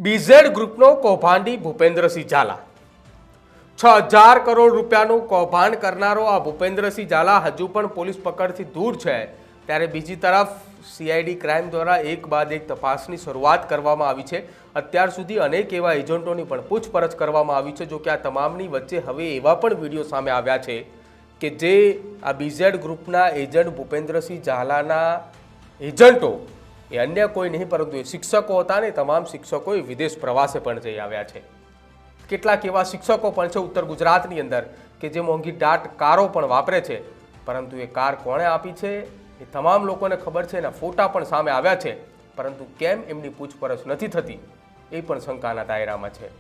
BZ ગ્રુપનો કૌભાંડી Bhupendrasinh Jhala 6000 crore રૂપિયાનું કૌભાંડ કરનારો આ ભૂપેન્દ્રસિંહ ઝાલા હજુ પણ પોલીસ પકડથી દૂર છે। ત્યારે બીજી તરફ સીઆઈડી ક્રાઇમ દ્વારા એક બાદ એક તપાસની શરૂઆત કરવામાં આવી છે। અત્યાર સુધી અનેક એવા એજન્ટોની પણ પૂછપરછ કરવામાં આવી છે। જો કે આ તમામની વચ્ચે હવે એવા પણ વિડીયો સામે આવ્યા છે કે જે આ બીઝેડ ગ્રુપના એજન્ટ ભૂપેન્દ્રસિંહ ઝાલાના એજન્ટો એ અન્ય કોઈ નહીં પરંતુ એ શિક્ષકો હતા ને તમામ શિક્ષકો વિદેશ પ્રવાસે પણ જઈ આવ્યા છે। કેટલાક એવા શિક્ષકો પણ છે ઉત્તર ગુજરાતની અંદર કે જે મોંઘી ડાટ કારો પણ વાપરે છે, પરંતુ એ કાર કોણે આપી છે એ તમામ લોકોને ખબર છે, એના ફોટા પણ સામે આવ્યા છે, પરંતુ કેમ એમની પૂછપરછ નથી થતી એ પણ શંકાના દાયરામાં છે।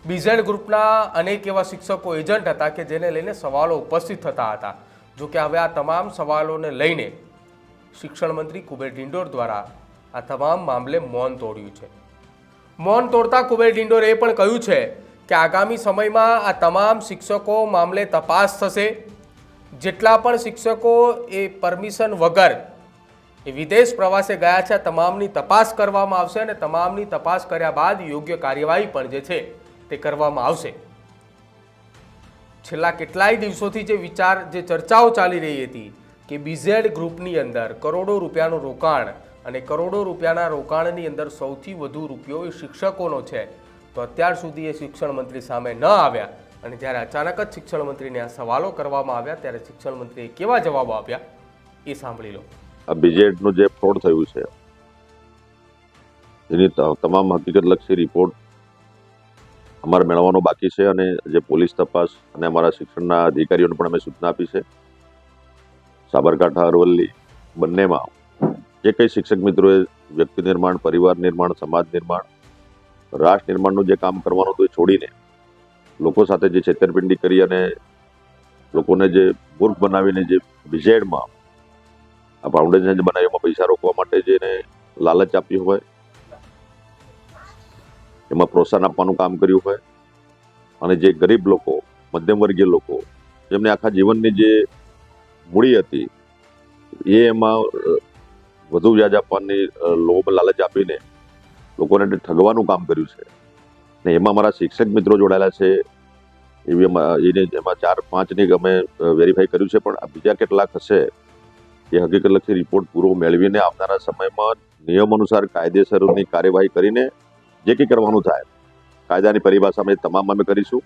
બીઝેડ ગ્રુપના અનેક એવા શિક્ષકો એજન્ટ હતા કે જેને લઈને સવાલો ઉપસ્થિત થતા હતા। જો કે હવે આ તમામ સવાલોને લઈને શિક્ષણ મંત્રી કુબેર ડિંડોર દ્વારા આ તમામ મામલે મૌન તોડ્યું છે। મૌન તોડતા કુબેર ડિંડોરે એ પણ કહ્યું છે કે આગામી સમયમાં આ તમામ શિક્ષકો મામલે તપાસ થશે। જેટલા પણ શિક્ષકો એ પરમિશન વગર એ વિદેશ પ્રવાસે ગયા છે તમામની તપાસ કરવામાં આવશે અને તમામની તપાસ કર્યા બાદ યોગ્ય કાર્યવાહી પણ જે છે તે કરવામાં આવશે। છેલ્લા કેટલાય દિવસોથી જે ચર્ચાઓ ચાલી રહી હતી કે બીઝેડ ગ્રુપની અંદર કરોડો રૂપિયાનું રોકાણ અને કરોડો રૂપિયાના રોકાણની અંદર સૌથી વધુ રૂપિયો એ શિક્ષકોનો છે, તો અત્યાર સુધી એ શિક્ષણ મંત્રી સામે ન આવ્યા અને જ્યારે અચાનક જ શિક્ષણ મંત્રીને આ સવાલો કરવામાં આવ્યા ત્યારે શિક્ષણ મંત્રીએ કેવા જવાબો આપ્યા એ સાંભળી લો। આ બીજેડનું જે ફ્રોડ થયું છે એની તમામ હકીકતલક્ષી રિપોર્ટ અમારે મેળવવાનો બાકી છે અને જે પોલીસ તપાસ અને અમારા શિક્ષણના અધિકારીઓને પણ અમે સૂચના આપી છે। સાબરકાંઠા અરવલ્લી બંનેમાં જે કંઈ શિક્ષક મિત્રોએ વ્યક્તિ નિર્માણ, પરિવાર નિર્માણ, સમાજ નિર્માણ, રાષ્ટ્ર નિર્માણનું જે કામ કરવાનું હતું એ છોડીને લોકો સાથે જે છેતરપિંડી કરી અને લોકોને જે મૂર્ખ બનાવીને જે બીજેડમાં આ ફાઉન્ડેશન બનાવ્યું એમાં પૈસા રોકવા માટે જેને લાલચ આપ્યું હોય, એમાં પ્રોત્સાહન આપવાનું કામ કર્યું હોય અને જે ગરીબ લોકો, મધ્યમ વર્ગીય લોકો જેમને આખા જીવનની જે મૂડી હતી એ એમાં વધુ વ્યાજ આપવાની લોભ લાલચ આપીને લોકોને ઠગવાનું કામ કર્યું છે ને એમાં અમારા શિક્ષક મિત્રો જોડાયેલા છે। એમાં 4-5ની અમે વેરીફાઈ કર્યું છે, પણ બીજા કેટલાક હશે એ હકીકતલક્ષી રિપોર્ટ પૂરો મેળવીને આવનારા સમયમાં નિયમ અનુસાર કાયદેસરની કાર્યવાહી કરીને જે કંઈ કરવાનું થાય કાયદાની પરિભાષામાં એ તમામ અમે કરીશું।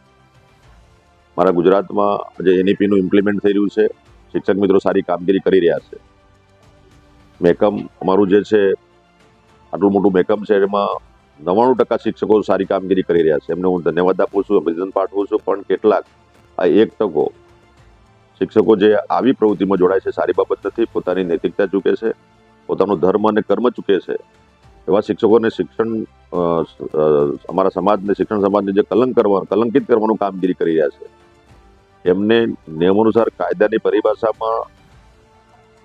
મારા ગુજરાતમાં જે એનઈપીનું ઇમ્પ્લિમેન્ટ થઈ રહ્યું છે, શિક્ષક મિત્રો સારી કામગીરી કરી રહ્યા છે। મેકમ અમારું જે છે આટલું મોટું મેકમ છે એમાં 99% શિક્ષકો સારી કામગીરી કરી રહ્યા છે, એમને હું ધન્યવાદ આપું છું, અભિનંદન પાઠવું છું। પણ કેટલાક આ 1% શિક્ષકો જે આવી પ્રવૃત્તિમાં જોડાય છે સારી બાબત નથી, પોતાની નૈતિકતા ચૂકે છે, પોતાનું ધર્મ અને કર્મ ચૂકે છે, એવા શિક્ષકોને શિક્ષણ અમારા સમાજને શિક્ષણ સમાજને જે કલંકિત કરવાનું કામગીરી કરી રહ્યા છે એમને નિયમ અનુસાર કાયદાની પરિભાષામાં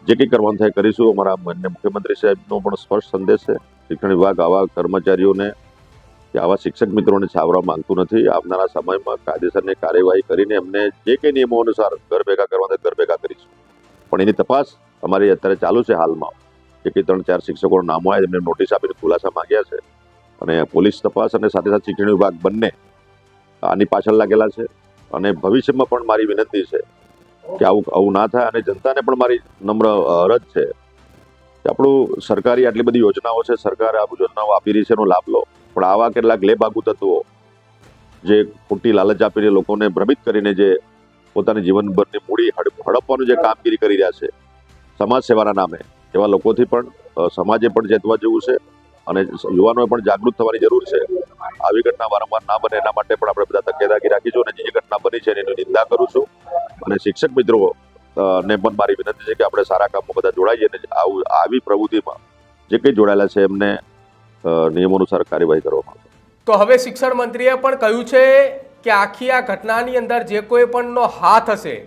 જે કંઈ કરવાનું થાય કરીશું। અમારા માનનીય મુખ્યમંત્રી સાહેબનો પણ સ્પષ્ટ સંદેશ છે, શિક્ષણ વિભાગ આવા કર્મચારીઓને કે આવા શિક્ષક મિત્રોને છાવવા માંગતું નથી। આવનારા સમયમાં કાયદેસરની કાર્યવાહી કરીને એમને જે કંઈ નિયમો અનુસાર ઘર ભેગા કરવાના ઘર ભેગા કરીશું। પણ એની તપાસ અમારી અત્યારે ચાલુ છે। હાલમાં જે કંઈ 3-4 શિક્ષકોના નામો આવ્યા એમને નોટિસ આપીને ખુલાસા માંગ્યા છે અને પોલીસ તપાસ અને સાથે સાથે શિક્ષણ વિભાગ બંને આની પાછળ લાગેલા છે અને ભવિષ્યમાં પણ મારી વિનંતી છે કે આવું ના થાય અને જનતાને પણ મારી નમ્ર અરજ છે કે આપણું સરકારી આટલી બધી યોજનાઓ છે, સરકાર આ યોજનાઓ આપી રહી છે એનો લાભ લો, પણ આવા કેટલાક લેબાગુ તત્વો જે ખોટી લાલચ આપીને લોકોને ભ્રમિત કરીને જે પોતાની જીવનભરની મૂડી હડપવાનું જે કામગીરી કરી રહ્યા છે સમાજ સેવાના નામે, એવા લોકોથી પણ સમાજે પણ ચેતવા જેવું છે અને યુવાનોએ પણ જાગૃત થવાની જરૂર છે। આવી ઘટના વારંવાર ના બને એના માટે પણ આપણે બધા તકેદારી રાખીશું અને જે ઘટના બની છે એની નિંદા કરું છું અને શિક્ષક મિત્રો ને પણ મારી વિનંતી છે કે આપણે સારા કામમાં બધા જોડાઈએ અને આવી પ્રવૃત્તિમાં જે કંઈ જોડાયેલા છે એમને નિયમો અનુસાર કાર્યવાહી કરવામાં આવે। તો હવે શિક્ષણ મંત્રીએ પણ કહ્યું છે કે આખી આ ઘટનાની અંદર જે કોઈ પણનો હાથ હશે,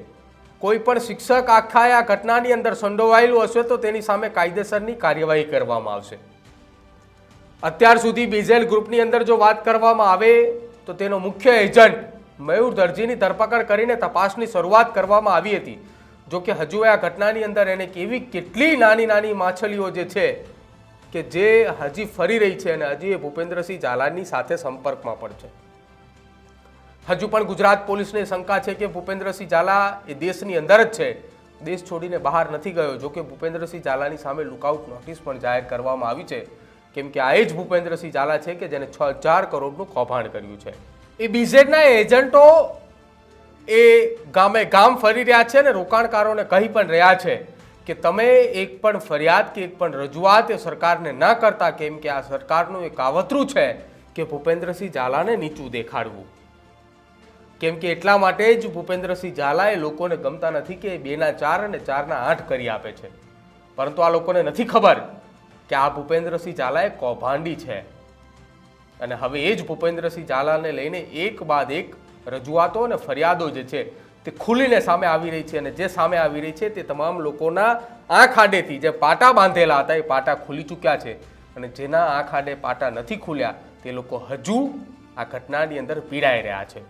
કોઈ પણ શિક્ષક આખા આ ઘટનાની અંદર સંડોવાયેલું હશે તો તેની સામે કાયદેસરની કાર્યવાહી કરવામાં આવશે। અત્યાર સુધી બીઝેડ ગ્રુપની અંદર જો વાત કરવામાં આવે તો તેનો મુખ્ય એજન્ટ મયુર દરજીની ધરપકડ કરીને તપાસની શરૂઆત કરવામાં આવી હતી। જો કે હજુ આ ઘટનાની અંદર એને કેટલી નાની નાની માછલીઓ જે છે કે જે હજી ફરી રહી છે અને હજી એ ભૂપેન્દ્રસિંહ ઝાલાની સાથે સંપર્કમાં પણ છે. હજુ પણ ગુજરાત પોલીસને શંકા છે કે ભૂપેન્દ્રસિંહ ઝાલા એ દેશની અંદર જ છે, દેશ છોડીને બહાર નથી ગયો. જો કે ભૂપેન્દ્રસિંહ ઝાલાની સામે લુકઆઉટ નોટિસ પણ જાહેર કરવામાં આવી છે, કેમ કે આ એ જ ભૂપેન્દ્રસિંહ ઝાલા છે કે જેને 6,000 કરોડનું કૌભાંડ કર્યું છે. એ બીઝેડના એજન્ટો એ ગામે ગામ ફરી રહ્યા છે અને રોકાણકારોને કહી પણ રહ્યા છે કે તમે એક પણ ફરિયાદ કે એક પણ રજૂઆત એ સરકારને ન કરતા, કેમ કે આ સરકારનું એક કાવતરું છે કે ભૂપેન્દ્રસિંહ ઝાલાને નીચું દેખાડવું. કેમ કે એટલા માટે જ ભૂપેન્દ્રસિંહ ઝાલા એ લોકોને ગમતા નથી કે 2 ના 4 અને 4 ના 8 કરી આપે છે. પરંતુ આ લોકોને નથી ખબર કે આ ભૂપેન્દ્રસિંહ ઝાલા એ કૌભાંડી છે અને હવે એ જ ભૂપેન્દ્રસિંહ ઝાલાને લઈને એક બાદ એક રજૂઆતો અને ફરિયાદો જે છે તે ખુલીને સામે આવી રહી છે. અને જે સામે આવી રહી છે તે તમામ લોકોના આંખ આડેથી જે પાટા બાંધેલા હતા એ પાટા ખુલી ચૂક્યા છે અને જેના આંખ આડે પાટા નથી ખુલ્યા તે લોકો હજુ આ ઘટનાની અંદર પીડાઈ રહ્યા છે.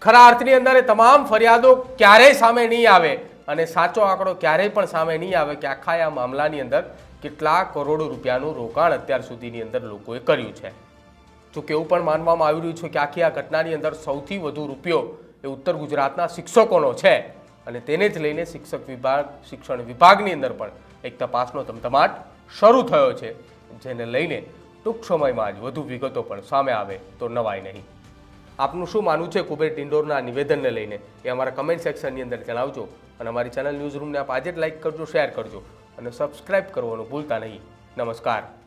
ખરા અર્થની અંદર એ તમામ ફરિયાદો ક્યારેય સામે નહીં આવે અને સાચો આંકડો ક્યારેય પણ સામે નહીં આવે કે આખા આ મામલાની અંદર કેટલા કરોડો રૂપિયાનું રોકાણ અત્યાર સુધીની અંદર લોકોએ કર્યું છે. જો કે એવું પણ માનવામાં આવી રહ્યું છે કે આખી આ ઘટનાની અંદર સૌથી વધુ રૂપિયો એ ઉત્તર ગુજરાતના શિક્ષકોનો છે અને તેને જ લઈને શિક્ષણ વિભાગની અંદર પણ એક તપાસનો ધમધમાટ શરૂ થયો છે, જેને લઈને ટૂંક સમયમાં જ વધુ વિગતો પણ સામે આવે તો નવાય નહીં. આપનું શું માનવું છે કુબેર ડિંડોરના નિવેદનને લઈને એ અમારા કમેન્ટ સેક્શનની અંદર જણાવજો અને અમારી ચેનલ ન્યૂઝ રૂમને આપ આજે જ લાઇક કરજો, શેર કરજો અને સબસ્ક્રાઇબ કરવાનું ભૂલતા નહીં. નમસ્કાર.